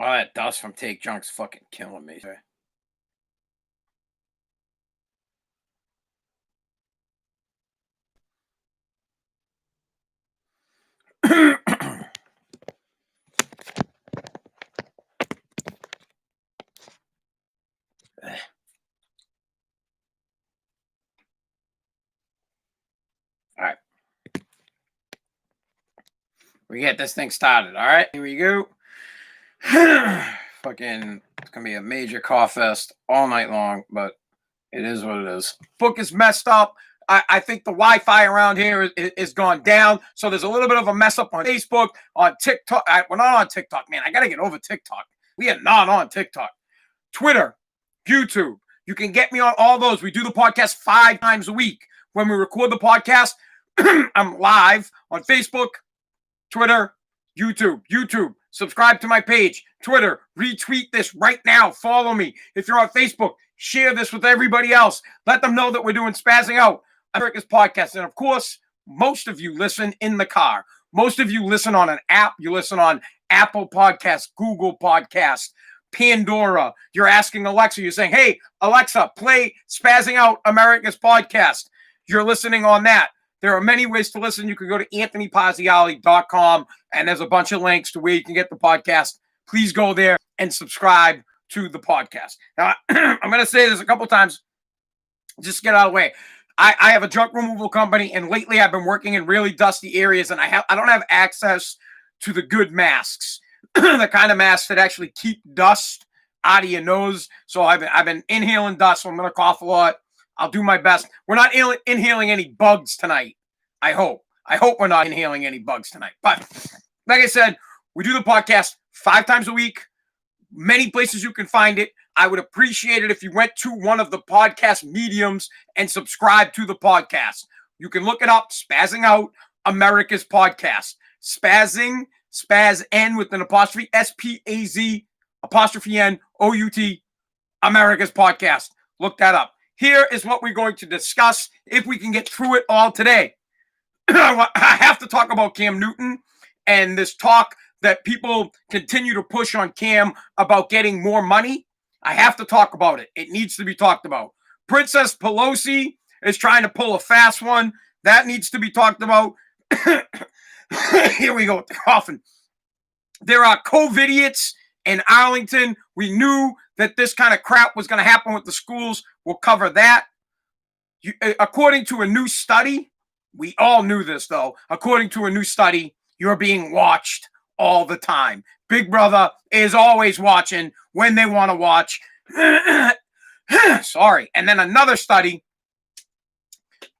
All that dust from Take Junk's fucking killing me. All right. We get this thing started. All right. Here we go. Fucking, it's going to be a major cough fest all night long, but it is what it is. Book is messed up. I think the Wi-Fi around here is gone down. So there's a little bit of a mess up on Facebook, on TikTok. We're not on TikTok, man. I got to get over TikTok. We are not on TikTok. Twitter, YouTube. You can get me on all those. We do the podcast 5 times a week. When we record the podcast, I'm live on Facebook, Twitter, YouTube. YouTube, subscribe to my page. Twitter, retweet this right now. Follow me. If you're on Facebook, share this with everybody else. Let them know that we're doing Spazzing Out, America's podcast. And of course, most of you listen in the car. Most of you listen on an app. You listen on Apple Podcasts, Google Podcasts, Pandora. You're asking Alexa. You're saying, hey, Alexa, play Spazzing Out, America's podcast. You're listening on that. There are many ways to listen. You can go to anthonypazziali.com, and there's a bunch of links to where you can get the podcast. Please go there and subscribe to the podcast. Now, I'm going to say this a couple times. Just get out of the way. I have a junk removal company, and lately I've been working in really dusty areas, and I don't have access to the good masks, the kind of masks that actually keep dust out of your nose. So I've been inhaling dust, so I'm going to cough a lot. I'll do my best. We're not inhaling any bugs tonight, I hope. I hope we're not inhaling any bugs tonight. But like I said, we do the podcast 5 times a week. Many places you can find it. I would appreciate it if you went to one of the podcast mediums and subscribe to the podcast. You can look it up, Spazzing Out, America's podcast. Spaz'n with an apostrophe, S-P-A-Z, apostrophe N-O-U-T, America's podcast. Look that up. Here is what we're going to discuss if we can get through it all today. I have to talk about Cam Newton and this talk that people continue to push on Cam about getting more money. I have to talk about it. It needs to be talked about. Princess Pelosi is trying to pull a fast one. That needs to be talked about. Here we go with the coffin. There are COVIDiots in Arlington. We knew that this kind of crap was going to happen with the schools. We'll cover that. According to a new study, we all knew this though. According to a new study, you're being watched all the time. Big Brother is always watching when they want to watch. Sorry. And then another study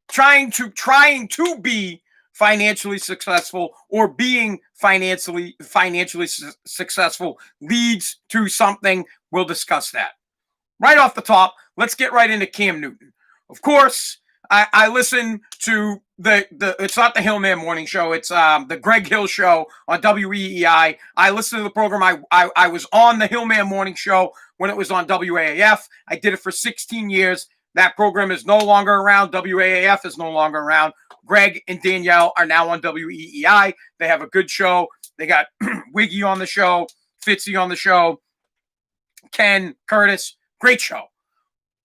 trying to be financially successful or being financially successful leads to something. We'll discuss that. Right off the top, let's get right into Cam Newton. Of course, I listen to it's not the Hillman Morning Show. It's the Greg Hill Show on WEEI. I listen to the program. I was on the Hillman Morning Show when it was on WAAF. I did it for 16 years. That program is no longer around. WAAF is no longer around. Greg and Danielle are now on WEEI. They have a good show. They got Wiggy on the show, Fitzy on the show, Ken, Curtis. Great show.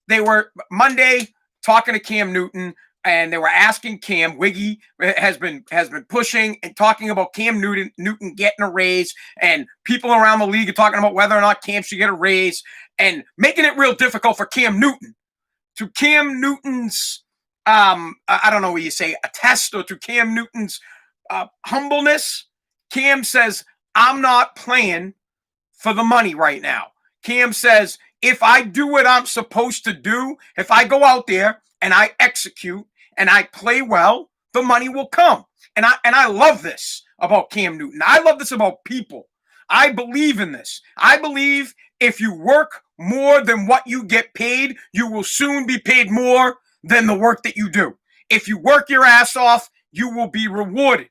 They were Monday talking to Cam Newton, and they were asking Cam. Wiggy has been pushing and talking about Cam Newton getting a raise, and people around the league are talking about whether or not Cam should get a raise, and making it real difficult for Cam Newton. To Cam Newton's, I don't know what you say, a test, or to Cam Newton's humbleness, Cam says, I'm not playing for the money right now. Cam says, if I do what I'm supposed to do, if I go out there and I execute and I play well, the money will come. And I love this about Cam Newton. I love this about people. I believe in this. I believe if you work more than what you get paid, you will soon be paid more than the work that you do. If you work your ass off, you will be rewarded.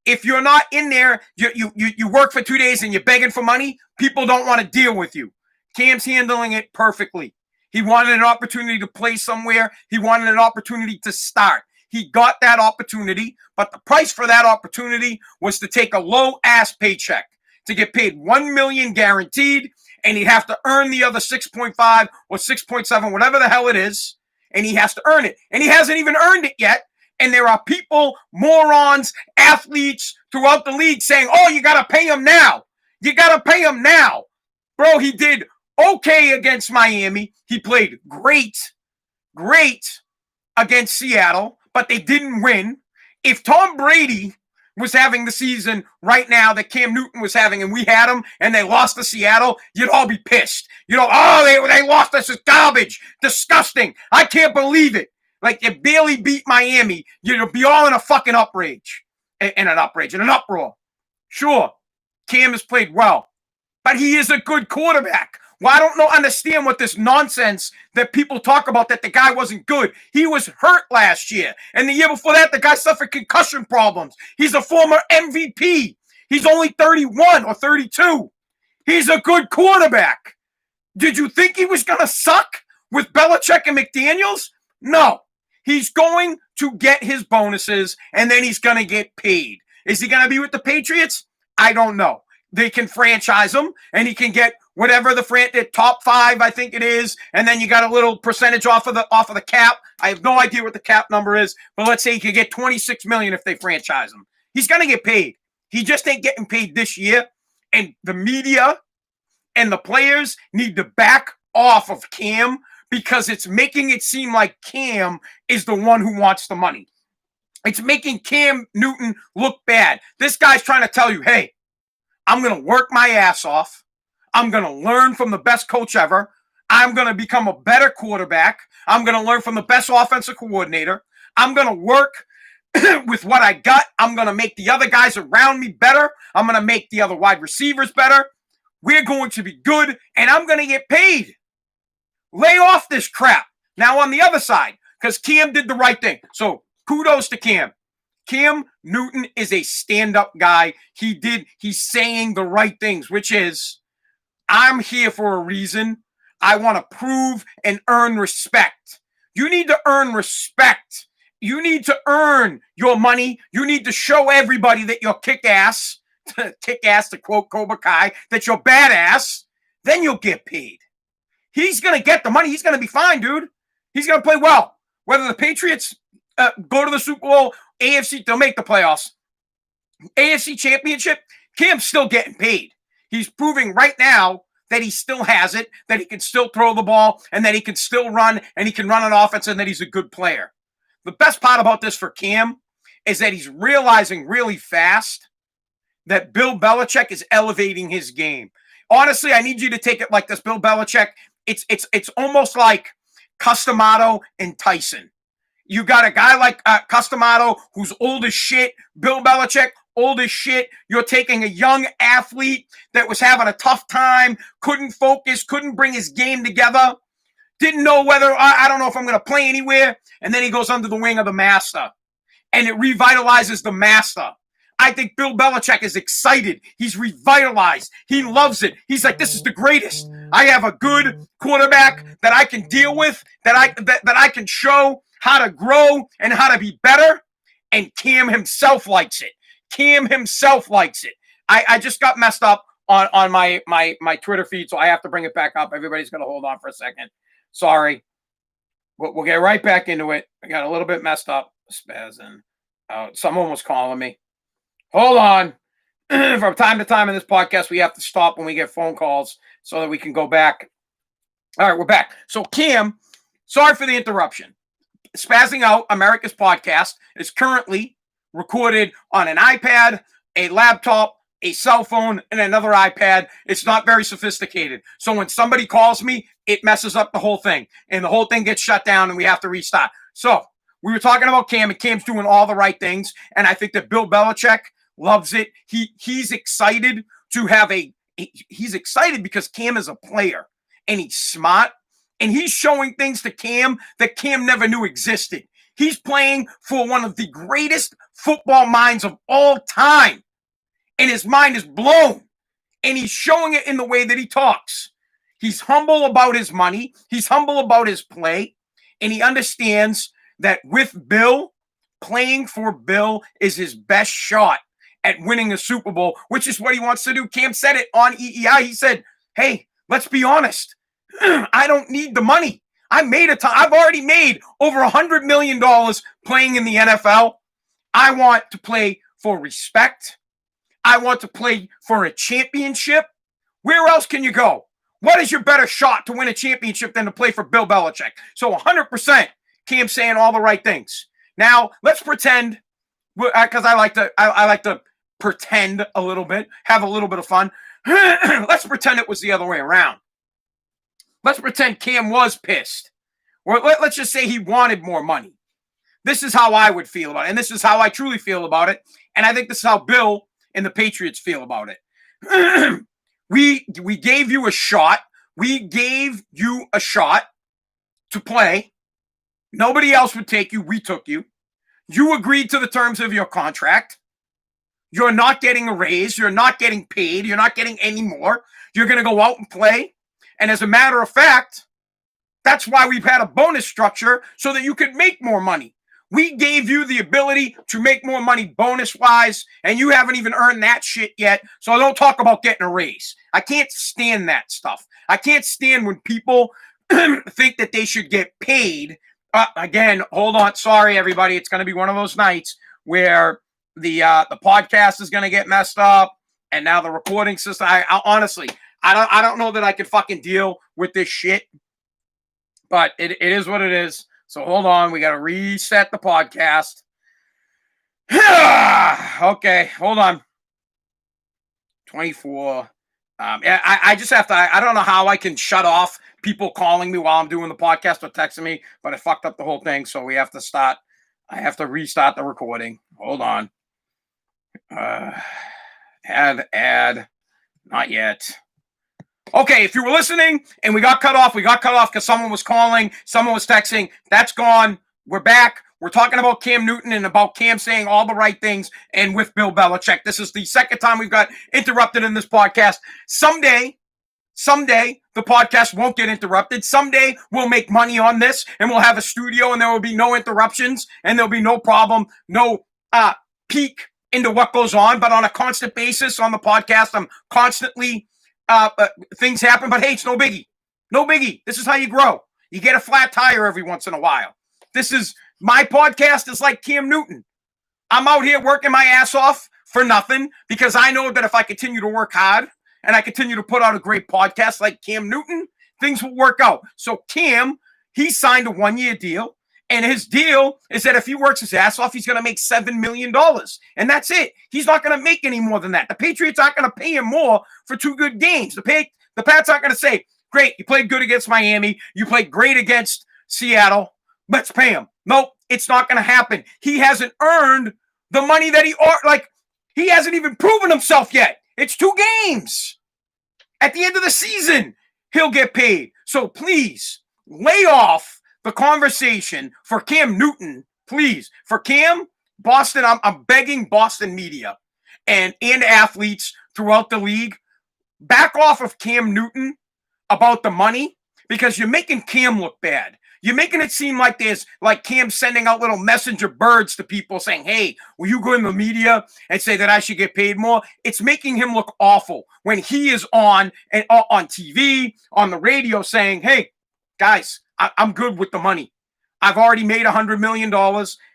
If you're not in there, you work for 2 days and you're begging for money, people don't want to deal with you. Cam's handling it perfectly. He wanted an opportunity to play somewhere. He wanted an opportunity to start. He got that opportunity, but the price for that opportunity was to take a low-ass paycheck. to get paid $1 million guaranteed, and he'd have to earn the other 6.5 or 6.7, whatever the hell it is, and he has to earn it. And he hasn't even earned it yet. And there are people, morons, athletes throughout the league saying, oh, you got to pay him now. You got to pay him now. Bro, he did okay against Miami. He played great against Seattle, but they didn't win. If Tom Brady was having the season right now that Cam Newton was having, and we had him, and they lost to Seattle, you'd all be pissed. You know, oh, they lost us. It's garbage. Disgusting. I can't believe it. Like, you barely beat Miami. You'd be all in a fucking outrage. In an uproar. Sure, Cam has played well, but he is a good quarterback. Well, I don't understand what this nonsense that people talk about that the guy wasn't good. He was hurt last year. And the year before that, the guy suffered concussion problems. He's a former MVP. He's only 31 or 32. He's a good quarterback. Did you think he was going to suck with Belichick and McDaniels? No. He's going to get his bonuses, and then he's going to get paid. Is he going to be with the Patriots? I don't know. They can franchise him, and he can get whatever the top 5, I think it is, and then you got a little percentage off of the cap. I have no idea what the cap number is, but let's say he could get $26 million if they franchise him. He's going to get paid. He just ain't getting paid this year, and the media and the players need to back off of Cam because it's making it seem like Cam is the one who wants the money. It's making Cam Newton look bad. This guy's trying to tell you, hey, I'm going to work my ass off. I'm going to learn from the best coach ever. I'm going to become a better quarterback. I'm going to learn from the best offensive coordinator. I'm going to work with what I got. I'm going to make the other guys around me better. I'm going to make the other wide receivers better. We're going to be good, and I'm going to get paid. Lay off this crap. Now on the other side, because Cam did the right thing. So kudos to Cam. Cam Newton is a stand-up guy. He's saying the right things, which is, I'm here for a reason. I want to prove and earn respect. You need to earn respect. You need to earn your money. You need to show everybody that you're kick-ass, to quote Cobra Kai, that you're badass. Then you'll get paid. He's going to get the money. He's going to be fine, dude. He's going to play well. Whether the Patriots go to the Super Bowl, AFC, they'll make the playoffs. AFC Championship, Cam's still getting paid. He's proving right now that he still has it, that he can still throw the ball, and that he can still run, and he can run an offense, and that he's a good player. The best part about this for Cam is that he's realizing really fast that Bill Belichick is elevating his game. Honestly, I need you to take it like this. Bill Belichick, it's almost like Customato and Tyson. You got a guy like Customato who's old as shit. Bill Belichick, old as shit. You're taking a young athlete that was having a tough time, couldn't focus, couldn't bring his game together, didn't know whether, I don't know if I'm going to play anywhere. And then he goes under the wing of the master. And it revitalizes the master. I think Bill Belichick is excited. He's revitalized. He loves it. He's like, this is the greatest. I have a good quarterback that I can deal with, that I can show how to grow and how to be better. And Cam himself likes it. Cam himself likes it. I just got messed up on my Twitter feed, so I have to bring it back up. Everybody's going to hold on for a second. Sorry. We'll get right back into it. I got a little bit messed up. Spaz'n. Someone was calling me. Hold on. From time to time in this podcast, we have to stop when we get phone calls so that we can go back. All right, we're back. So Cam, sorry for the interruption. Spazzing Out, America's podcast, is currently recorded on an iPad, a laptop, a cell phone, and another iPad. It's not very sophisticated. So when somebody calls me, it messes up the whole thing. And the whole thing gets shut down and we have to restart. So we were talking about Cam, and Cam's doing all the right things. And I think that Bill Belichick loves it. He's excited to have he's excited because Cam is a player and he's smart and he's showing things to Cam that Cam never knew existed. He's playing for one of the greatest football minds of all time. And his mind is blown. And he's showing it in the way that he talks. He's humble about his money. He's humble about his play. And he understands that with Bill, playing for Bill is his best shot at winning a Super Bowl, which is what he wants to do. Cam said it on EEI. He said, hey, let's be honest. I don't need the money. I've already made over $100 million playing in the NFL. I want to play for respect. I want to play for a championship. Where else can you go? What is your better shot to win a championship than to play for Bill Belichick? So 100%, Cam's saying all the right things. Now let's pretend, because I like to pretend a little bit, have a little bit of fun. Let's pretend it was the other way around. Let's pretend Cam was pissed. Or let's just say he wanted more money. This is how I would feel about it. And this is how I truly feel about it. And I think this is how Bill and the Patriots feel about it. We gave you a shot. We gave you a shot to play. Nobody else would take you. We took you. You agreed to the terms of your contract. You're not getting a raise. You're not getting paid. You're not getting any more. You're going to go out and play. And as a matter of fact, that's why we've had a bonus structure so that you could make more money. We gave you the ability to make more money bonus-wise, and you haven't even earned that shit yet, so don't talk about getting a raise. I can't stand that stuff. I can't stand when people think that they should get paid. Again, hold on. Sorry, everybody. It's going to be one of those nights where the podcast is going to get messed up, and now the recording system. I honestly, I don't know that I can fucking deal with this shit, but it is what it is. So hold on, we got to reset the podcast. Okay, hold on. 24. I just have to, I don't know how I can shut off people calling me while I'm doing the podcast or texting me, but I fucked up the whole thing, so we have to start. I have to restart the recording. Hold on. Add. Not yet. Okay, if you were listening and we got cut off because someone was calling, someone was texting. That's gone. We're back. We're talking about Cam Newton and about Cam saying all the right things and with Bill Belichick. This is the second time we've got interrupted in this podcast. Someday, the podcast won't get interrupted. Someday, we'll make money on this and we'll have a studio and there will be no interruptions and there'll be no problem, no peek into what goes on. But on a constant basis on the podcast, I'm constantly... things happen, but hey, it's no biggie. No biggie. This is how you grow. You get a flat tire every once in a while. This is my podcast is like Cam Newton. I'm out here working my ass off for nothing because I know that if I continue to work hard and I continue to put out a great podcast like Cam Newton, things will work out. So Cam, he signed a 1-year deal. And his deal is that if he works his ass off, he's going to make $7 million. And that's it. He's not going to make any more than that. The Patriots aren't going to pay him more for 2 good games. The Pats aren't going to say, great, you played good against Miami. You played great against Seattle. Let's pay him. Nope, it's not going to happen. He hasn't earned the money that he hasn't even proven himself yet. It's 2 games. At the end of the season, he'll get paid. So please, lay off the conversation for Cam Newton, please. For Cam, Boston, I'm begging Boston media and athletes throughout the league, back off of Cam Newton about the money because you're making Cam look bad. You're making it seem like there's like Cam sending out little messenger birds to people saying, hey, will you go in the media and say that I should get paid more? It's making him look awful when he is on TV, on the radio saying, hey, guys, I'm good with the money. I've already made $100 million.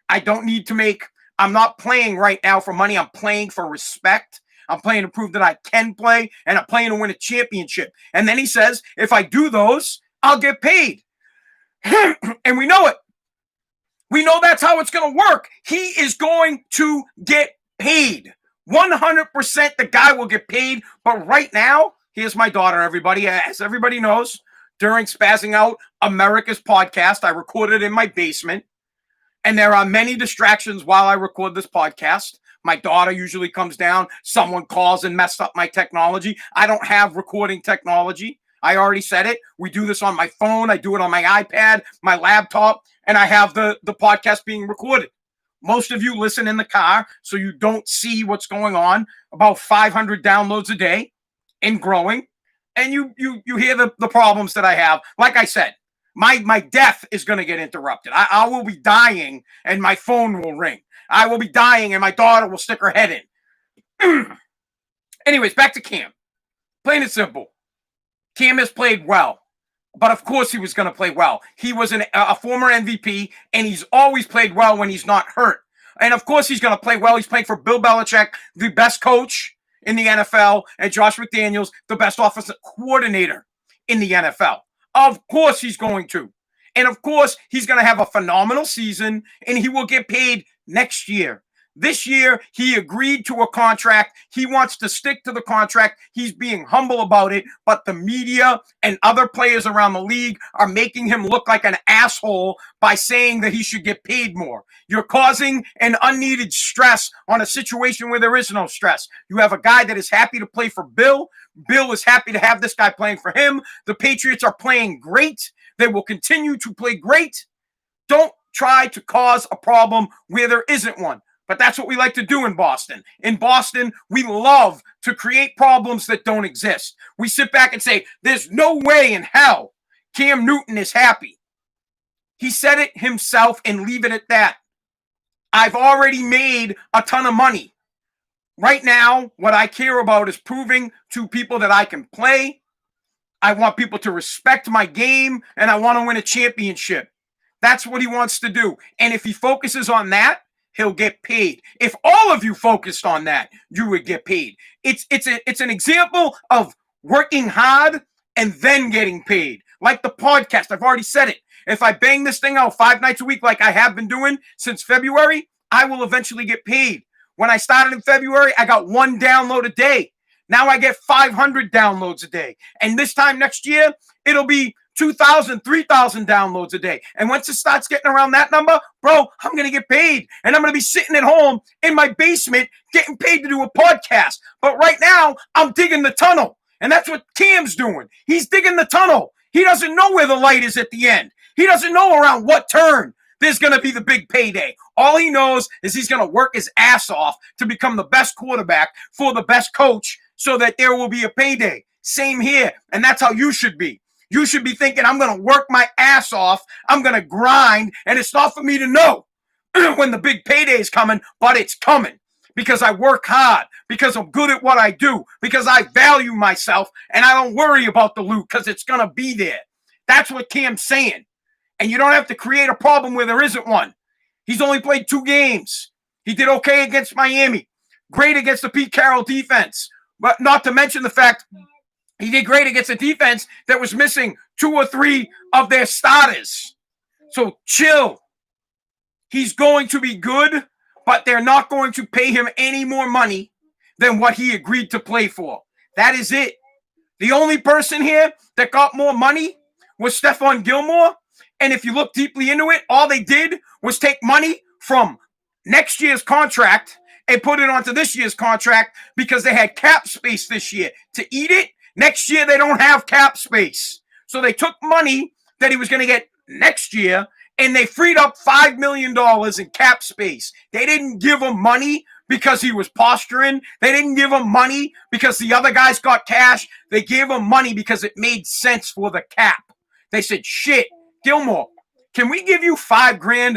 I don't need to make, I'm not playing right now for money. I'm playing for respect. I'm playing to prove that I can play, and I'm playing to win a championship. And then he says, if I do those, I'll get paid. And we know it. We know that's how it's going to work. He is going to get paid. 100% the guy will get paid. But right now, here's my daughter, everybody. As everybody knows, during Spazzing Out America's podcast, I recorded in my basement. And there are many distractions while I record this podcast. My daughter usually comes down. Someone calls and messed up my technology. I don't have recording technology. I already said it. We do this on my phone. I do it on my iPad, my laptop, and I have the podcast being recorded. Most of you listen in the car, so you don't see what's going on. About 500 downloads a day and growing. And you hear the problems that I have. Like I said, my death is going to get interrupted. I will be dying and my phone will ring. I will be dying and my daughter will stick her head in. Anyways, back to Cam. Plain and simple. Cam has played well. But of course he was going to play well. He was a former MVP, and he's always played well when he's not hurt. And of course he's going to play well. He's playing for Bill Belichick, the best coach in the NFL, and Josh McDaniels, the best offensive coordinator in the NFL. Of course he's going to. And of course he's going to have a phenomenal season, and he will get paid next year. This year, he agreed to a contract. He wants to stick to the contract. He's being humble about it, but the media and other players around the league are making him look like an asshole by saying that he should get paid more. You're causing an unneeded stress on a situation where there is no stress. You have a guy that is happy to play for Bill. Bill is happy to have this guy playing for him. The Patriots are playing great. They will continue to play great. Don't try to cause a problem where there isn't one. But that's what we like to do in Boston. In Boston, we love to create problems that don't exist. We sit back and say, there's no way in hell Cam Newton is happy. He said it himself, and leave it at that. I've already made a ton of money. Right now, what I care about is proving to people that I can play. I want people to respect my game, and I want to win a championship. That's what he wants to do. And if he focuses on that, he'll get paid. If all of you focused on that, you would get paid. It's an example of working hard and then getting paid. Like the podcast, I've already said it. If I bang this thing out 5 nights a week like I have been doing since February, I will eventually get paid. When I started in February, I got 1 download a day. Now I get 500 downloads a day. And this time next year, it'll be 2,000, 3,000 downloads a day. And once it starts getting around that number, bro, I'm going to get paid. And I'm going to be sitting at home in my basement getting paid to do a podcast. But right now, I'm digging the tunnel. And that's what Cam's doing. He's digging the tunnel. He doesn't know where the light is at the end. He doesn't know around what turn there's going to be the big payday. All he knows is he's going to work his ass off to become the best quarterback for the best coach so that there will be a payday. Same here. And that's how you should be. You should be thinking, I'm going to work my ass off. I'm going to grind. And it's not for me to know when the big payday is coming, but it's coming because I work hard, because I'm good at what I do, because I value myself, and I don't worry about the loot because it's going to be there. That's what Cam's saying. And you don't have to create a problem where there isn't one. He's only played 2 games. He did okay against Miami. Great against the Pete Carroll defense. But not to mention the fact he did great against a defense that was missing 2 or 3 of their starters. So chill. He's going to be good, but they're not going to pay him any more money than what he agreed to play for. That is it. The only person here that got more money was Stephon Gilmore. And if you look deeply into it, all they did was take money from next year's contract and put it onto this year's contract because they had cap space this year to eat it. Next year, they don't have cap space. So they took money that he was going to get next year, and they freed up $5 million in cap space. They didn't give him money because he was posturing. They didn't give him money because the other guys got cash. They gave him money because it made sense for the cap. They said, shit, Gilmore, can we give you $5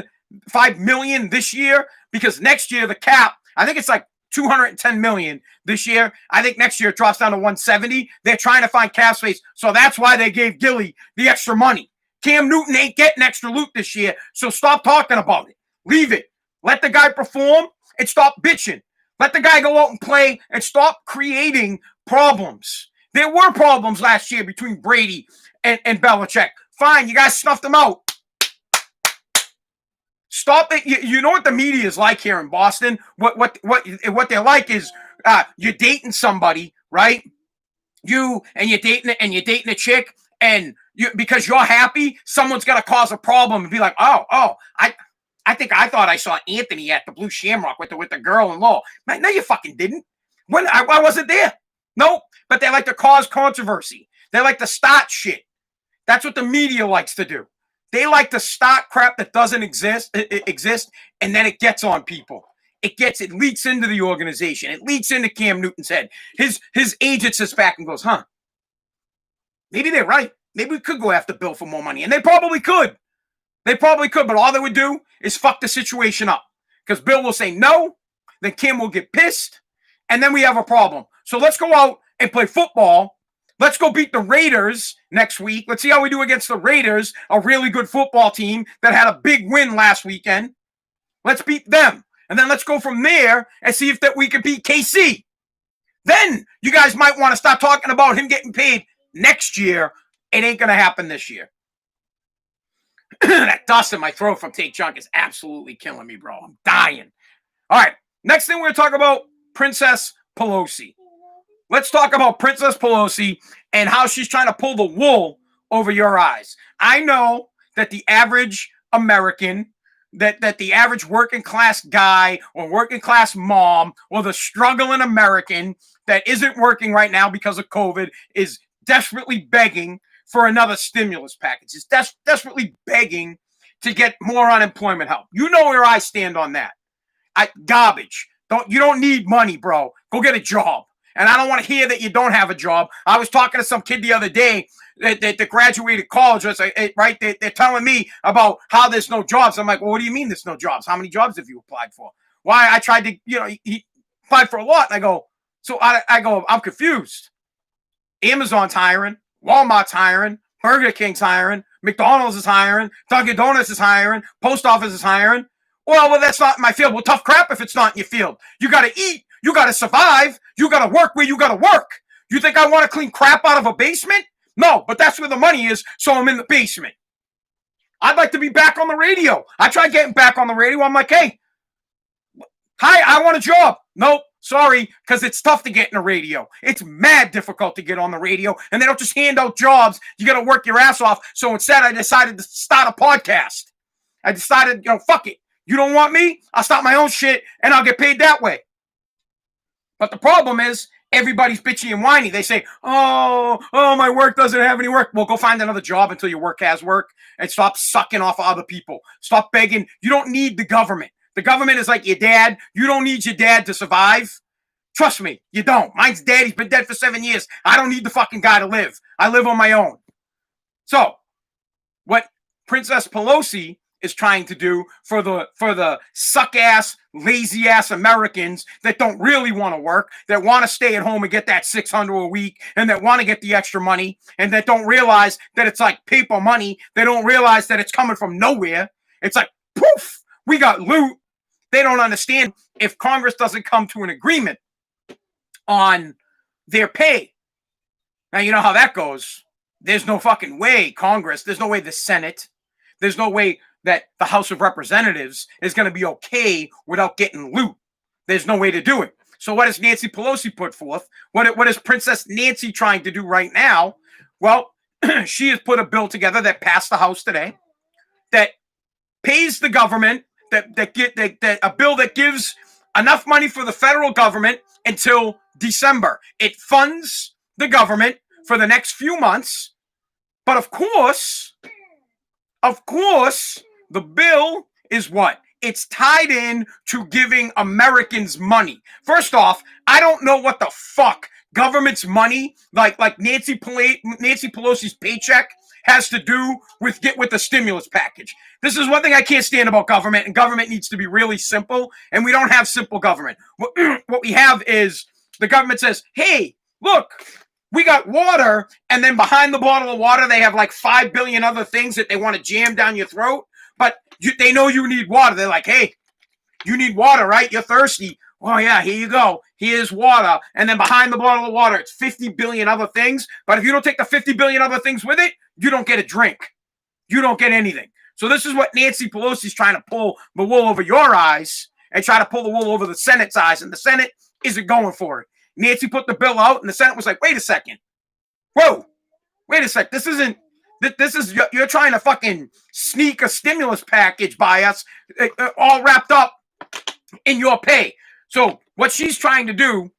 million this year? Because next year, the cap, I think it's like $210 million this year. I think next year it drops down to $170. They're trying to find cap space. So that's why they gave Gilly the extra money. Cam Newton ain't getting extra loot this year. So stop talking about it. Leave it. Let the guy perform and stop bitching. Let the guy go out and play and stop creating problems. There were problems last year between Brady and Belichick. Fine, you guys snuffed them out. Stop it. You know what the media is like here in Boston? What they're like is you're dating somebody, right? You're dating a chick, and because you're happy, someone's gonna cause a problem and be like, I thought I saw Anthony at the Blue Shamrock with the girl-in-law. Man, no, you fucking didn't. When I wasn't there. Nope. But they like to cause controversy. They like to start shit. That's what the media likes to do. They like to start crap that doesn't exist, and then it gets on people. It leaks into the organization. It leaks into Cam Newton's head. His agent sits back and goes, maybe they're right. Maybe we could go after Bill for more money. And they probably could. But all they would do is fuck the situation up. Because Bill will say no, then Cam will get pissed, and then we have a problem. So let's go out and play football. Let's go beat the Raiders next week. Let's see how we do against the Raiders, a really good football team that had a big win last weekend. Let's beat them. And then let's go from there and see if that we can beat KC. Then you guys might want to stop talking about him getting paid next year. It ain't going to happen this year. That dust in my throat from Take Junk is absolutely killing me, bro. I'm dying. All right. Next thing we're going to talk about, Princess Pelosi. Let's talk about Princess Pelosi and how she's trying to pull the wool over your eyes. I know that the average American, that the average working class guy or working class mom or the struggling American that isn't working right now because of COVID is desperately begging for another stimulus package. Is desperately begging to get more unemployment help. You know where I stand on that. Garbage. You don't need money, bro. Go get a job. And I don't want to hear that you don't have a job. I was talking to some kid the other day that graduated college. Right? They're telling me about how there's no jobs. I'm like, well, what do you mean there's no jobs? How many jobs have you applied for? Why? I tried to, he applied for a lot. And I go, I'm confused. Amazon's hiring. Walmart's hiring. Burger King's hiring. McDonald's is hiring. Dunkin' Donuts is hiring. Post office is hiring. Well, that's not in my field. Well, tough crap if it's not in your field. You got to eat. You got to survive. You got to work where you got to work. You think I want to clean crap out of a basement? No, but that's where the money is, so I'm in the basement. I'd like to be back on the radio. I tried getting back on the radio. I'm like, hey, hi, I want a job. Nope, sorry, because it's tough to get in the radio. It's mad difficult to get on the radio, and they don't just hand out jobs. You got to work your ass off. So instead, I decided to start a podcast. I decided, fuck it. You don't want me? I'll start my own shit, and I'll get paid that way. But the problem is, everybody's bitchy and whiny. They say, oh, my work doesn't have any work. Well, go find another job until your work has work, and stop sucking off of other people. Stop begging. You don't need the government. The government is like your dad. You don't need your dad to survive. Trust me, you don't. Mine's dead. He's been dead for 7 years. I don't need the fucking guy to live. I live on my own. So, what Princess Pelosi is trying to do for the suck-ass, lazy-ass Americans that don't really want to work, that want to stay at home and get that $600 a week, and that want to get the extra money, and that don't realize that it's like paper money. They don't realize that it's coming from nowhere. It's like, poof, we got loot. They don't understand if Congress doesn't come to an agreement on their pay. Now, you know how that goes. There's no fucking way Congress, there's no way the Senate, there's no way that the House of Representatives is going to be okay without getting loot. There's no way to do it. So what does Nancy Pelosi put forth? What is Princess Nancy trying to do right now? Well, she has put a bill together that passed the House today that pays the government, that a bill that gives enough money for the federal government until December. It funds the government for the next few months. But of course, the bill is what? It's tied in to giving Americans money. First off, I don't know what the fuck government's money, like Nancy Pelosi's paycheck, has to do with the stimulus package. This is one thing I can't stand about government, and government needs to be really simple, and we don't have simple government. What we have is the government says, hey, look, we got water, and then behind the bottle of water, they have like 5 billion other things that they want to jam down your throat, but they know you need water. They're like, hey, you need water, right? You're thirsty. Oh, yeah, here you go. Here's water. And then behind the bottle of water, it's 50 billion other things. But if you don't take the 50 billion other things with it, you don't get a drink. You don't get anything. So this is what Nancy Pelosi's trying to pull the wool over your eyes and try to pull the wool over the Senate's eyes. And the Senate isn't going for it. Nancy put the bill out, and the Senate was like, wait a second. Whoa. Wait a sec. This is, you're trying to fucking sneak a stimulus package by us, all wrapped up in your pay. So what she's trying to do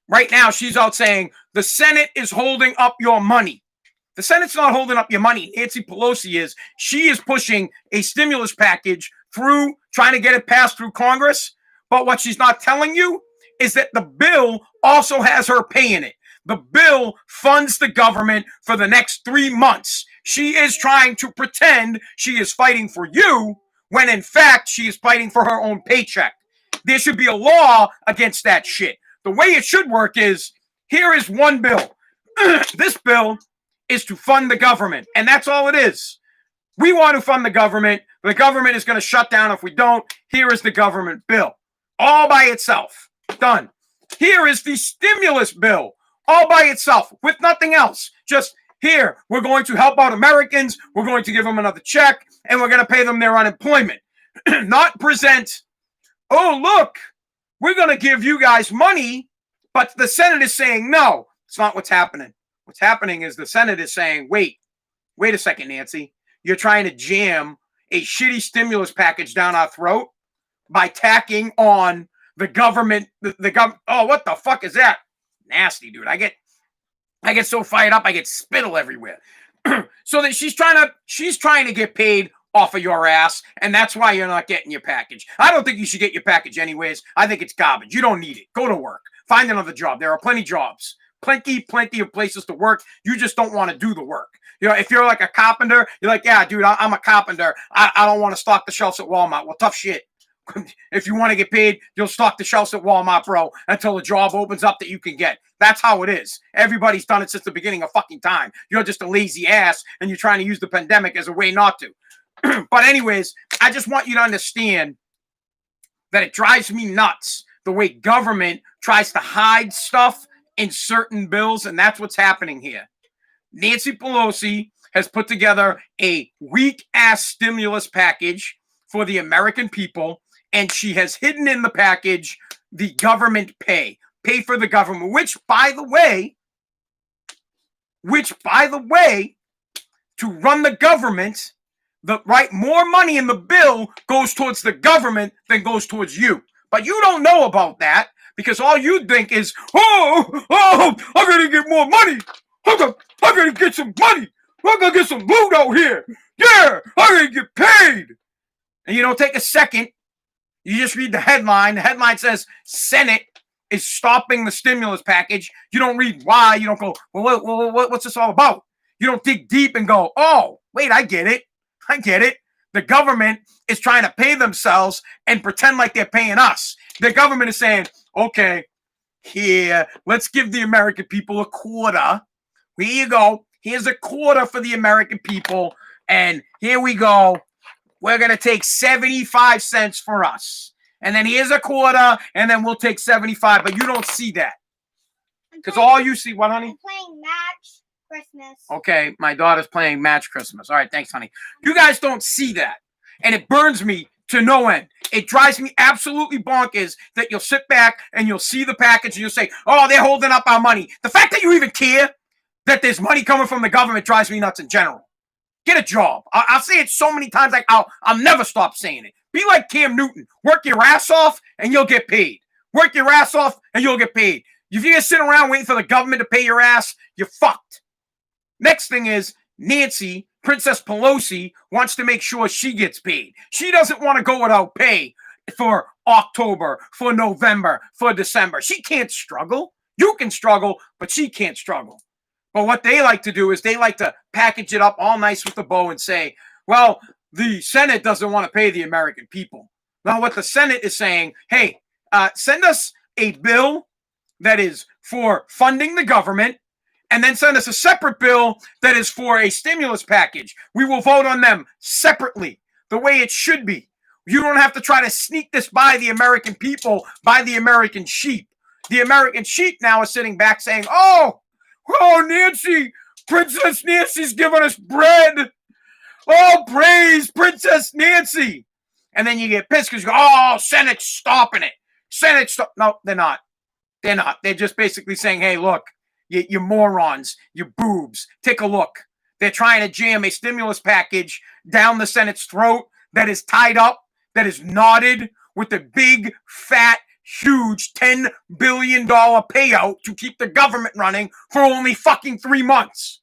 right now, she's out saying the Senate is holding up your money. The Senate's not holding up your money. Nancy Pelosi is. She is pushing a stimulus package through, trying to get it passed through Congress. But what she's not telling you is that the bill also has her pay in it. The bill funds the government for the next 3 months. She is trying to pretend she is fighting for you when in fact she is fighting for her own paycheck. There should be a law against that shit. The way it should work is, here is one bill. This bill is to fund the government, and that's all it is. We want to fund the government. The government is going to shut down if we don't. Here is the government bill, all by itself. Done. Here is the stimulus bill, all by itself, with nothing else. Just here, we're going to help out Americans. We're going to give them another check, and we're going to pay them their unemployment. Not present, oh, look, we're going to give you guys money, but the Senate is saying no. It's not what's happening. What's happening is the Senate is saying, wait a second, Nancy. You're trying to jam a shitty stimulus package down our throat by tacking on the government. Oh, what the fuck is that? Nasty, dude. I get so fired up, I get spittle everywhere. So that she's trying to get paid off of your ass, and that's why you're not getting your package. I don't think you should get your package anyways. I think it's garbage. You don't need it. Go to work. Find another job. There are plenty of jobs. Plenty of places to work. You just don't want to do the work. If you're like a carpenter, you're like, yeah, dude, I'm a carpenter. I don't want to stock the shelves at Walmart. Well, tough shit. If you want to get paid, you'll stock the shelves at Walmart, bro, until the job opens up that you can get. That's how it is. Everybody's done it since the beginning of fucking time. You're just a lazy ass, and you're trying to use the pandemic as a way not to. But anyways, I just want you to understand that it drives me nuts the way government tries to hide stuff in certain bills, and that's what's happening here. Nancy Pelosi has put together a weak-ass stimulus package for the American people, and she has hidden in the package the government pay for the government, which, by the way, to run the government, more money in the bill goes towards the government than goes towards you. But you don't know about that because all you think is, oh, I'm going to get more money. I'm going to get some money. I'm going to get some loot out here. Yeah, I'm going to get paid. And you don't take a second. You just read the headline. The headline says Senate is stopping the stimulus package. You don't read why. You don't go, well, what's this all about? You don't dig deep and go, oh, wait, I get it. The government is trying to pay themselves and pretend like they're paying us. The government is saying, okay, here, let's give the American people a quarter. Here you go. Here's a quarter for the American people. And here we go. We're going to take 75 cents for us. And then here's a quarter, and then we'll take 75. But you don't see that. Because all you see, what, honey? I'm playing Match Christmas. Okay, my daughter's playing Match Christmas. All right, thanks, honey. You guys don't see that. And it burns me to no end. It drives me absolutely bonkers that you'll sit back and you'll see the package and you'll say, oh, they're holding up our money. The fact that you even care that there's money coming from the government drives me nuts in general. Get a job. I'll say it so many times, like I'll never stop saying it. Be like Cam Newton. Work your ass off and you'll get paid. Work your ass off and you'll get paid. If you just sit around waiting for the government to pay your ass, you're fucked. Next thing is Nancy, Princess Pelosi, wants to make sure she gets paid. She doesn't want to go without pay for October, for November, for December. She can't struggle. You can struggle, but she can't struggle. But what they like to do is they like to package it up all nice with the bow and say, well, the Senate doesn't want to pay the American people. Now, what the Senate is saying, hey, send us a bill that is for funding the government, and then send us a separate bill that is for a stimulus package. We will vote on them separately, the way it should be. You don't have to try to sneak this by the American people, by the American sheep. The American sheep now is sitting back saying, oh, Nancy, Princess Nancy's giving us bread. Oh, praise Princess Nancy. And then you get pissed because you go, oh, Senate's stopping it. No, they're not. They're just basically saying, hey, look, you morons, you boobs, take a look. They're trying to jam a stimulus package down the Senate's throat that is tied up, that is knotted with a big, fat, huge $10 billion payout to keep the government running for only fucking 3 months.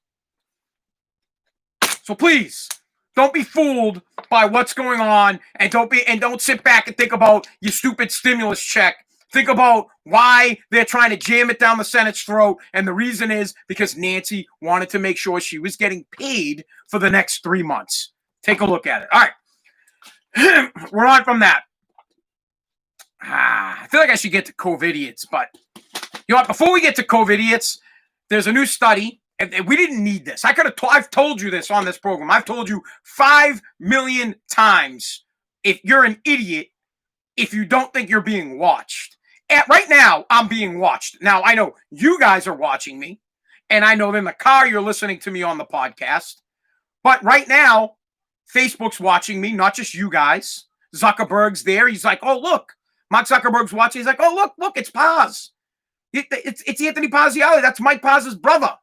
So please, don't be fooled by what's going on, and don't sit back and think about your stupid stimulus check. Think about why they're trying to jam it down the Senate's throat, and the reason is because Nancy wanted to make sure she was getting paid for the next 3 months. Take a look at it. All right. We're on from that. I feel like I should get to COVIDiots, but You know what? Before we get to COVID idiots, there's a new study. And we didn't need this. I've told you this on this program. I've told you 5 million times if you're an idiot if you don't think you're being watched. Right now, I'm being watched. Now, I know you guys are watching me, and I know in the car you're listening to me on the podcast. But right now, Facebook's watching me, not just you guys. Zuckerberg's there. He's like, oh, look. Mark Zuckerberg's watching. He's like, oh, look, it's Paz. It's Anthony Pazziali. That's Mike Paz's brother.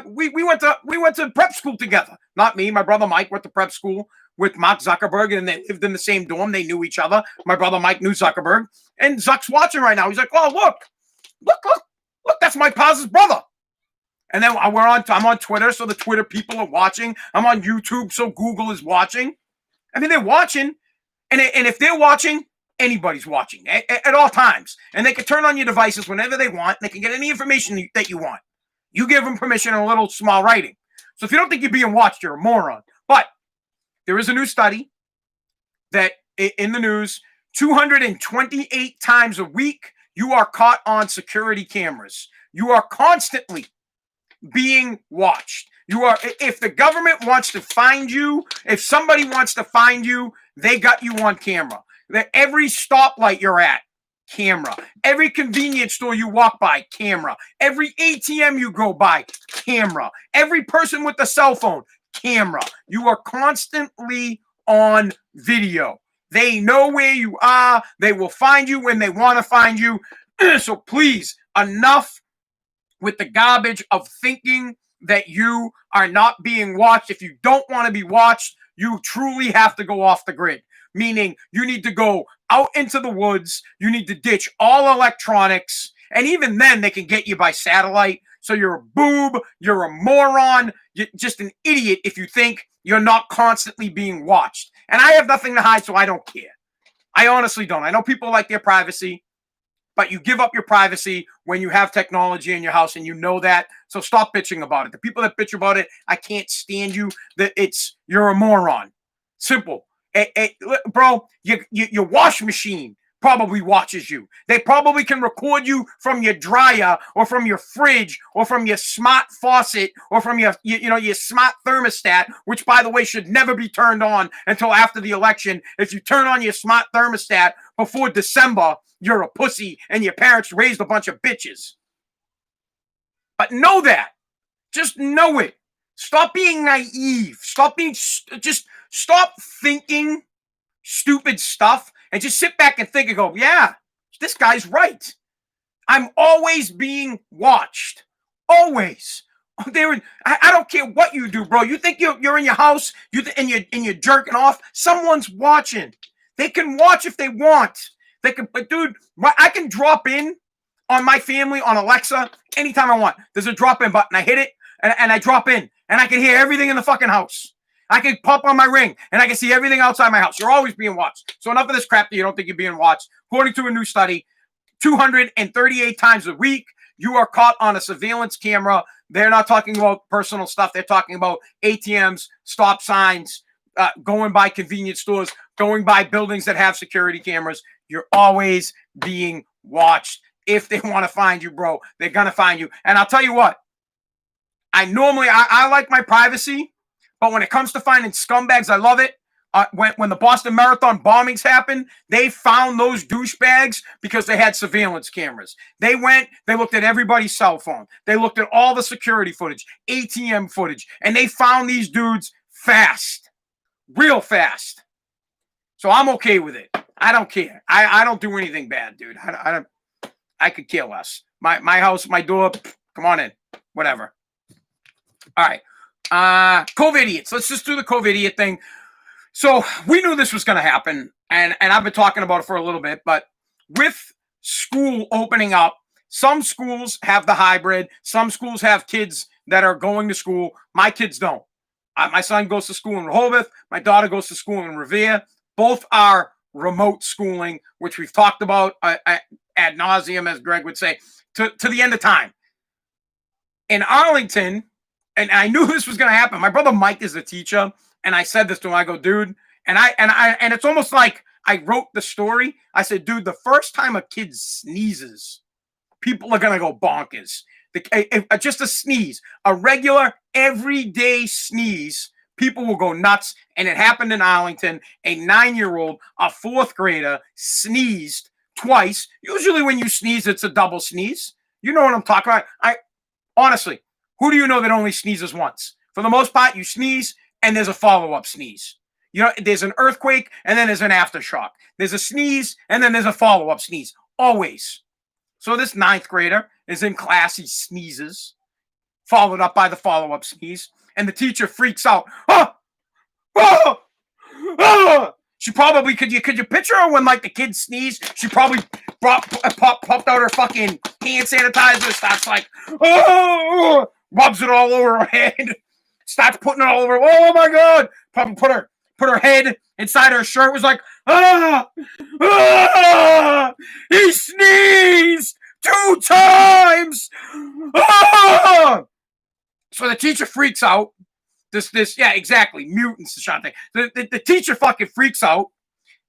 We went to prep school together. Not me. My brother Mike went to prep school with Mark Zuckerberg, and they lived in the same dorm. They knew each other. My brother Mike knew Zuckerberg, and Zuck's watching right now. He's like, "Oh, look! That's Mike Paz's brother." And then I'm on Twitter, so the Twitter people are watching. I'm on YouTube, so Google is watching. I mean, they're watching, and if they're watching, anybody's watching at all times, and they can turn on your devices whenever they want. They can get any information that you want. You give them permission in a little small writing. So if you don't think you're being watched, you're a moron. But there is a new study that in the news, 228 times a week, you are caught on security cameras. You are constantly being watched. If the government wants to find you, if somebody wants to find you, they got you on camera. That every stoplight you're at, camera. Every convenience store you walk by, camera. Every ATM you go by, camera. Every person with a cell phone, camera. You are constantly on video. They know where you are. They will find you when they want to find you. So please, enough with the garbage of thinking that you are not being watched. If you don't want to be watched, you truly have to go off the grid. Meaning you need to go out into the woods. You need to ditch all electronics. And even then, they can get you by satellite. So you're a boob. You're a moron. You're just an idiot if you think you're not constantly being watched. And I have nothing to hide, so I don't care. I honestly don't. I know people like their privacy, but you give up your privacy when you have technology in your house, and you know that. So stop bitching about it. The people that bitch about it, I can't stand you. You're a moron. Simple. Bro, your wash machine probably watches you. They probably can record you from your dryer or from your fridge or from your smart faucet or from your smart thermostat, which, by the way, should never be turned on until after the election. If you turn on your smart thermostat before December, you're a pussy and your parents raised a bunch of bitches. But know that. Just know it. Stop being naive. Stop thinking stupid stuff and just sit back and think and go, yeah, this guy's right. I'm always being watched. Always. I don't care what you do, bro. You think you're in your house and you're jerking off? Someone's watching. They can watch if they want. But dude, I can drop in on my family on Alexa anytime I want. There's a drop-in button. I hit it and I drop in, and I can hear everything in the fucking house. I can pop on my Ring, and I can see everything outside my house. You're always being watched. So enough of this crap that you don't think you're being watched. According to a new study, 238 times a week, you are caught on a surveillance camera. They're not talking about personal stuff. They're talking about ATMs, stop signs, going by convenience stores, going by buildings that have security cameras. You're always being watched. If they want to find you, bro, they're going to find you. And I'll tell you what, I like my privacy, but when it comes to finding scumbags, I love it. When the Boston Marathon bombings happened, they found those douchebags because they had surveillance cameras. They looked at everybody's cell phone. They looked at all the security footage, ATM footage, and they found these dudes fast, real fast. So I'm okay with it. I don't care. I don't do anything bad, dude. I could care less. My house, my door, come on in, whatever. All right. COVID idiots. Let's just do the COVID idiot thing. So we knew this was going to happen, and I've been talking about it for a little bit, but with school opening up, some schools have the hybrid. Some schools have kids that are going to school. My kids don't. My son goes to school in Rehoboth. My daughter goes to school in Revere. Both are remote schooling, which we've talked about ad nauseum, as Greg would say, to the end of time. In Arlington, and I knew this was going to happen. My brother Mike is a teacher, and I said this to him. I go, dude, and it's almost like I wrote the story. I said, dude, the first time a kid sneezes, people are going to go bonkers. Just a sneeze, a regular everyday sneeze, people will go nuts. And it happened in Arlington. A 9-year-old, a fourth grader, sneezed twice. Usually when you sneeze, it's a double sneeze. You know what I'm talking about. Honestly, who do you know that only sneezes once? For the most part, you sneeze and there's a follow-up sneeze. You know, there's an earthquake and then there's an aftershock. There's a sneeze and then there's a follow-up sneeze. Always. So this 9th grader is in class. He sneezes, followed up by the follow-up sneeze. And the teacher freaks out. Oh! Oh! Oh! She probably, could you picture her when like the kid sneezed? She probably popped out her fucking hand sanitizer, starts like, oh, rubs it all over her head, starts putting it all over. Oh my God! Probably put her head inside her shirt. Was like, he sneezed 2 times. Ah! So the teacher freaks out. Yeah, exactly. Mutants, Shante. The teacher fucking freaks out,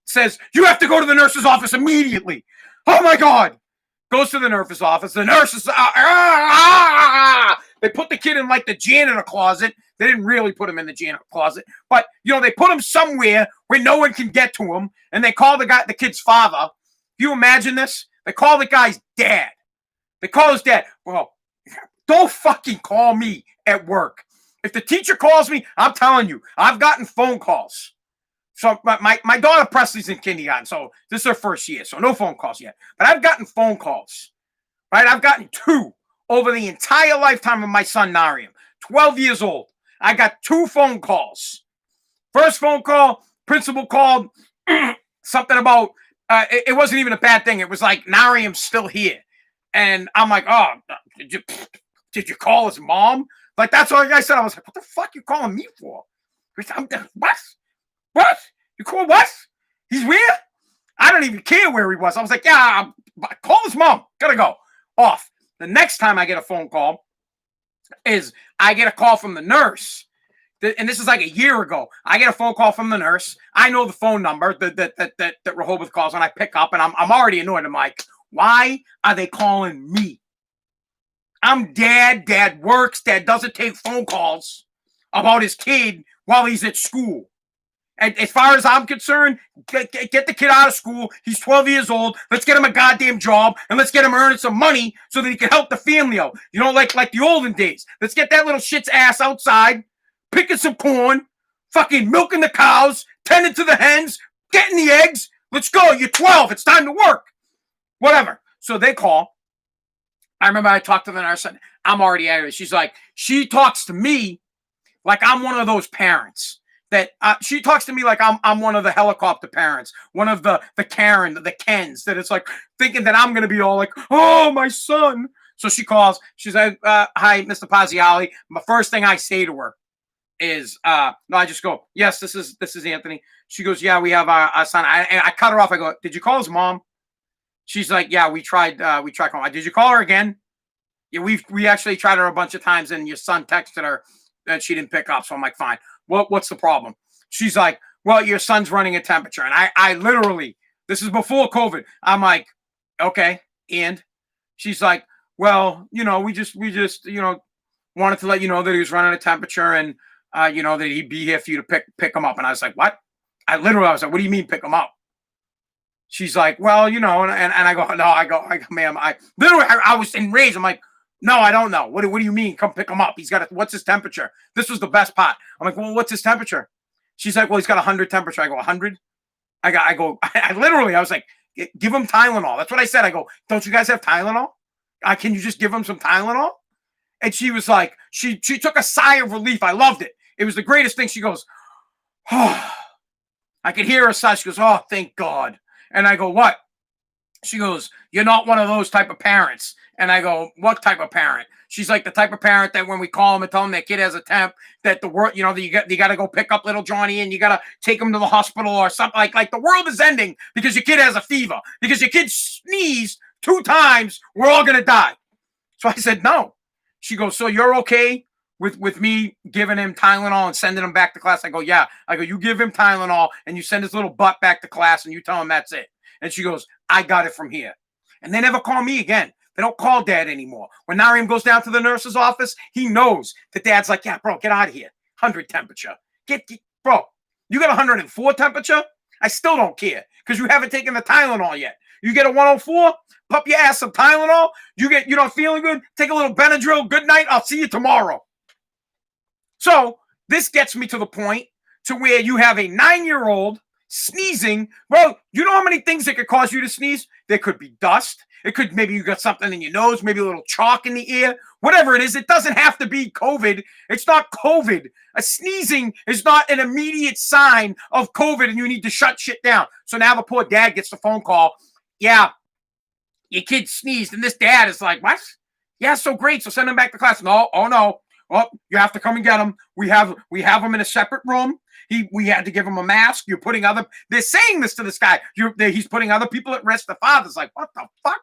says, you have to go to the nurse's office immediately. Oh my God. Goes to the nurse's office. The nurse is, they put the kid in like the janitor closet. They didn't really put him in the janitor closet, but you know, they put him somewhere where no one can get to him. And they call the kid's father. You imagine this? They call the guy's dad. They call his dad. Well, don't fucking call me at work. If the teacher calls me, I'm telling you, I've gotten phone calls. So my daughter Presley's in kindergarten, so this is her first year, so no phone calls yet. But I've gotten phone calls, right? I've gotten 2 over the entire lifetime of my son, Nariam, 12 years old. I got 2 phone calls. First phone call, principal called something about, it wasn't even a bad thing. It was like, Nariam's still here. And I'm like, oh, did you call his mom? Like, that's all I said. I was like, what the fuck you calling me for? What? What? You call what? He's where? I don't even care where he was. I was like, yeah, call his mom. Gotta go. Off. The next time I get a phone call is I get a call from the nurse. And this is like a year ago. I get a phone call from the nurse. I know the phone number that Rehoboth calls, and I pick up, and I'm already annoyed. I'm like, why are they calling me? I'm dad. Dad works. Dad doesn't take phone calls about his kid while he's at school. And as far as I'm concerned, get the kid out of school. He's 12 years old. Let's get him a goddamn job, and let's get him earning some money so that he can help the family out. You know, like the olden days. Let's get that little shit's ass outside, picking some corn, fucking milking the cows, tending to the hens, getting the eggs. Let's go. You're 12. It's time to work. Whatever. So they call. I remember I talked to the nurse, and I'm already angry. She's like, she talks to me like I'm one of those parents. That she talks to me like I'm one of the helicopter parents, one of the Kens, that it's like thinking that I'm going to be all like, oh, my son. So she calls. She's like, hi, Mr. Pazziali. The first thing I say to her is, no, I just go, yes, this is Anthony. She goes, yeah, we have our son. I cut her off. I go, did you call his mom? She's like, yeah, we tried calling. Did you call her again? Yeah, we actually tried her a bunch of times, and your son texted her that she didn't pick up. So I'm like, fine. What's the problem? She's like, well, your son's running a temperature. And I literally, this is before COVID. I'm like, okay. And she's like, well, you know, we just, you know, wanted to let you know that he was running a temperature, and, you know, that he'd be here for you to pick him up. And I was like, what? I was like, what do you mean pick him up? She's like, well, you know, and I go, no, I go, ma'am, I was enraged. I'm like, no, I don't know. What do you mean? Come pick him up. He's got what's his temperature? This was the best part. I'm like, well, what's his temperature? She's like, well, he's got 100 temperature. I go, 100? I literally, I was like, give him Tylenol. That's what I said. I go, don't you guys have Tylenol? Can you just give him some Tylenol? And she was like, she took a sigh of relief. I loved it. It was the greatest thing. She goes, oh, I could hear her sigh. She goes, oh, thank God. And I go, what? She goes, you're not one of those type of parents. And I go, what type of parent? She's like, the type of parent that when we call them and tell them their kid has a temp, that the world, you know, that you got to go pick up little Johnny and you got to take him to the hospital or something. Like the world is ending because your kid has a fever, because your kid sneezed 2 times. We're all going to die. So I said, no. She goes, so you're okay with me giving him Tylenol and sending him back to class? I go, yeah. I go, you give him Tylenol and you send his little butt back to class and you tell him that's it. And she goes, I got it from here. And they never call me again. They don't call dad anymore. When Nareem goes down to the nurse's office, he knows that dad's like, yeah, bro, get out of here. 100 temperature. Bro, you got 104 temperature? I still don't care because you haven't taken the Tylenol yet. You get a 104, pump your ass some Tylenol. You're not feeling good, take a little Benadryl. Good night. I'll see you tomorrow. So this gets me to the point to where you have a 9-year-old sneezing. Bro, you know how many things that could cause you to sneeze? There could be dust. It could, maybe you got something in your nose, maybe a little chalk in the ear, whatever it is. It doesn't have to be COVID. It's not COVID. A sneezing is not an immediate sign of COVID and you need to shut shit down. So now the poor dad gets the phone call. Yeah, your kid sneezed. And this dad is like, what? Yeah, so great. So send him back to class. No, oh no. Oh, you have to come and get him. We have him in a separate room. We had to give him a mask. They're saying this to this guy. He's putting other people at risk. The father's like, what the fuck?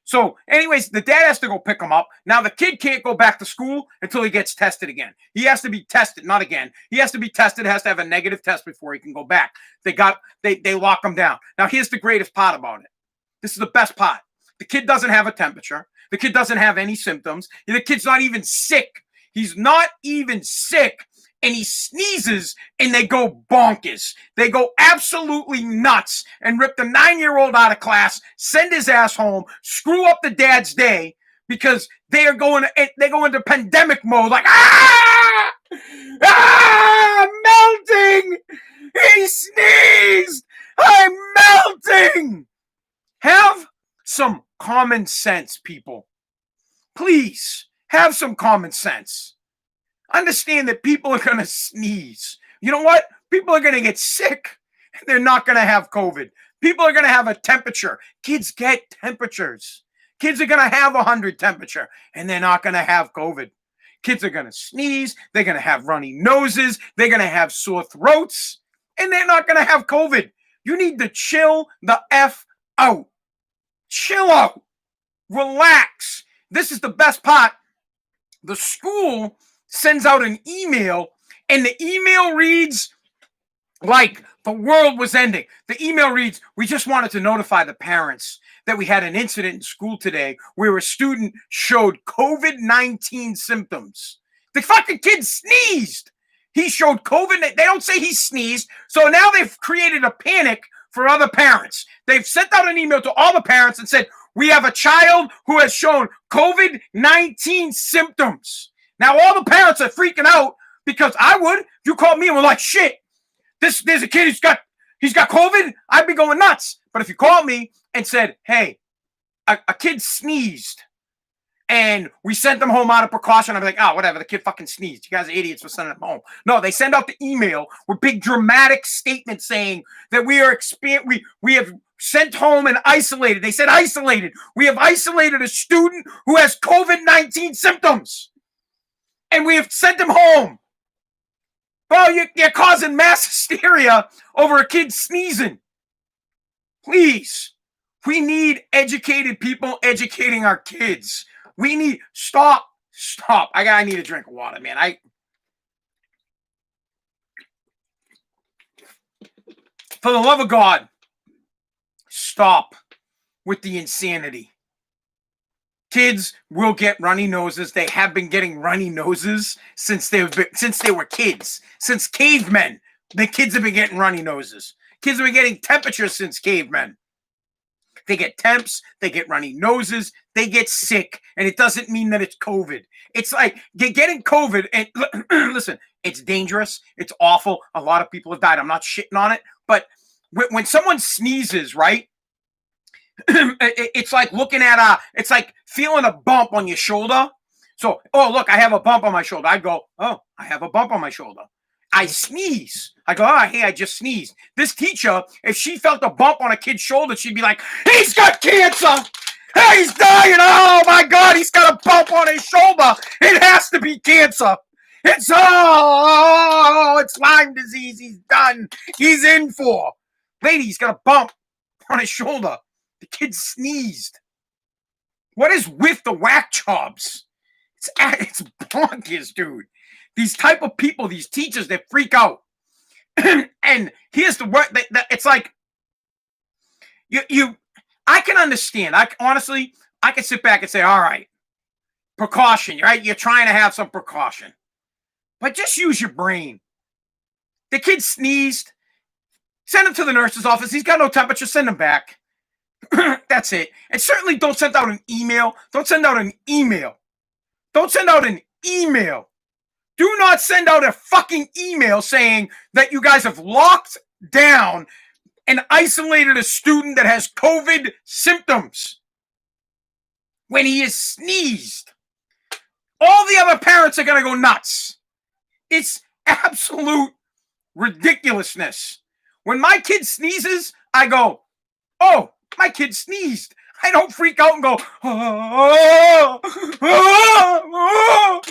So anyways, the dad has to go pick him up. Now the kid can't go back to school until he gets tested again. He has to be tested, not again. He has to be tested, has to have a negative test before he can go back. They lock him down. Now here's the greatest part about it. This is the best part. The kid doesn't have a temperature. The kid doesn't have any symptoms. The kid's not even sick. He's not even sick. And he sneezes and they go bonkers. They go absolutely nuts and rip the 9-year-old out of class, send his ass home, screw up the dad's day because they go into pandemic mode like, melting. He sneezed. I'm melting. Have some common sense, people. Please have some common sense. Understand that people are going to sneeze. You know what? People are going to get sick. They're not going to have COVID. People are going to have a temperature. Kids get temperatures. Kids are going to have 100 temperature, and they're not going to have COVID. Kids are going to sneeze. They're going to have runny noses. They're going to have sore throats, and they're not going to have COVID. You need to chill the F out. Chill out. Relax. This is the best part. The school sends out an email, and the email reads like the world was ending. The email reads, we just wanted to notify the parents that we had an incident in school today where a student showed COVID-19 symptoms. The fucking kid sneezed. He showed COVID. They don't say he sneezed. So now they've created a panic for other parents. They've sent out an email to all the parents and said, we have a child who has shown COVID-19 symptoms. Now all the parents are freaking out because I would. If you called me and were like, shit, there's a kid he's got COVID, I'd be going nuts. But if you called me and said, hey, a kid sneezed and we sent them home out of precaution, I'd be like, oh, whatever, the kid fucking sneezed. You guys are idiots for sending them home. No, they send out the email with big dramatic statements saying that we have sent home and isolated. They said isolated. We have isolated a student who has COVID-19 symptoms. And we have sent him home. Well, you're causing mass hysteria over a kid sneezing. Please, we need educated people educating our kids. We need, stop. I need a drink of water, man. For the love of God, stop with the insanity. Kids will get runny noses. They have been getting runny noses since they were kids. Since cavemen, the kids have been getting runny noses. Kids have been getting temperatures since cavemen. They get temps, they get runny noses, they get sick, and it doesn't mean that it's COVID. It's like getting COVID, and listen, it's dangerous, it's awful. A lot of people have died. I'm not shitting on it, but when someone sneezes, right? It's like it's like feeling a bump on your shoulder. So, oh, look, I have a bump on my shoulder. I go, oh, I have a bump on my shoulder. I sneeze. I go, oh, hey, I just sneezed. This teacher, if she felt a bump on a kid's shoulder, she'd be like, he's got cancer. Hey, he's dying. Oh, my God, he's got a bump on his shoulder. It has to be cancer. It's Lyme disease. He's done. He's in for. Lady, he's got a bump on his shoulder. The kid sneezed. What is with the whack jobs? It's bonkers, dude. These type of people, these teachers, they freak out. And here's the word. It's like I can understand. Honestly, I can sit back and say, all right, precaution, right? You're trying to have some precaution. But just use your brain. The kid sneezed. Send him to the nurse's office. He's got no temperature. Send him back. That's it. And certainly don't send out an email. Don't send out an email. Don't send out an email. Do not send out a fucking email saying that you guys have locked down and isolated a student that has COVID symptoms when he has sneezed. All the other parents are going to go nuts. It's absolute ridiculousness. When my kid sneezes, I go, oh, my kid sneezed. I don't freak out and go, oh, oh, oh,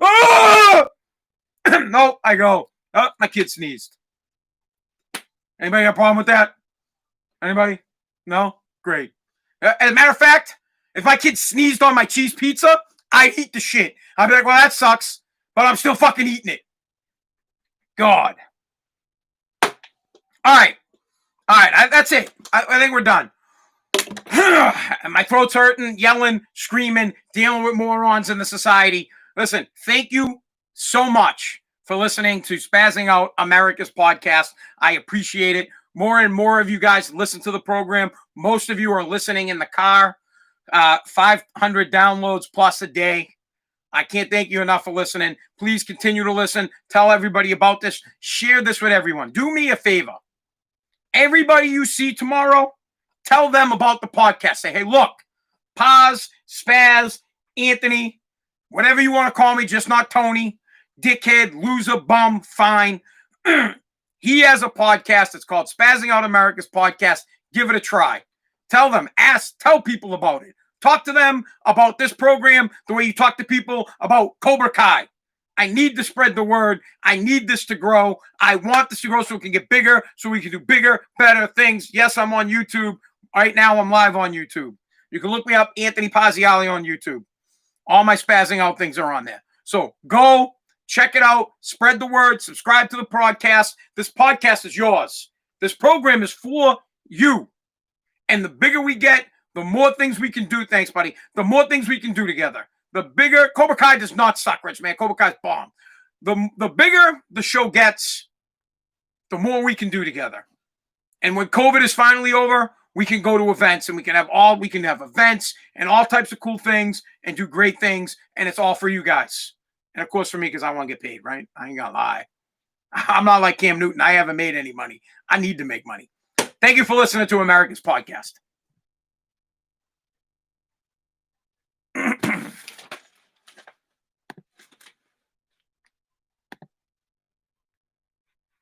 oh, oh. No, I go, oh, my kid sneezed. Anybody got a problem with that? Anybody? No? Great. As a matter of fact, if my kid sneezed on my cheese pizza, I'd eat the shit. I'd be like, well, that sucks, but I'm still fucking eating it. God. All right. That's it. I think we're done. My throat's hurting, yelling, screaming, dealing with morons in the society. Listen, thank you so much for listening to Spazzing Out America's podcast. I appreciate it. More and more of you guys listen to the program. Most of you are listening in the car. 500 downloads plus a day. I can't thank you enough for listening. Please continue to listen. Tell everybody about this. Share this with everyone. Do me a favor. Everybody you see tomorrow, tell them about the podcast. Say, hey, look, Paz, Spaz, Anthony, whatever you want to call me, just not Tony, dickhead, loser, bum, fine. He has a podcast. It's called Spazzing Out America's Podcast. Give it a try. Tell them, tell people about it. Talk to them about this program the way you talk to people about Cobra Kai. I need to spread the word. I need this to grow. I want this to grow so it can get bigger, so we can do bigger, better things. Yes, I'm on YouTube. Right now, I'm live on YouTube. You can look me up, Anthony Pazziali on YouTube. All my Spazzing Out things are on there. So go, check it out, spread the word, subscribe to the podcast. This podcast is yours. This program is for you. And the bigger we get, the more things we can do. Thanks, buddy. The more things we can do together. The bigger, Cobra Kai does not suck, Rich, man. Cobra Kai's bomb. The bigger the show gets, the more we can do together. And when COVID is finally over, we can go to events and we can have events and all types of cool things and do great things. And it's all for you guys. And of course for me, because I want to get paid, right? I ain't gonna lie. I'm not like Cam Newton. I haven't made any money. I need to make money. Thank you for listening to America's Podcast.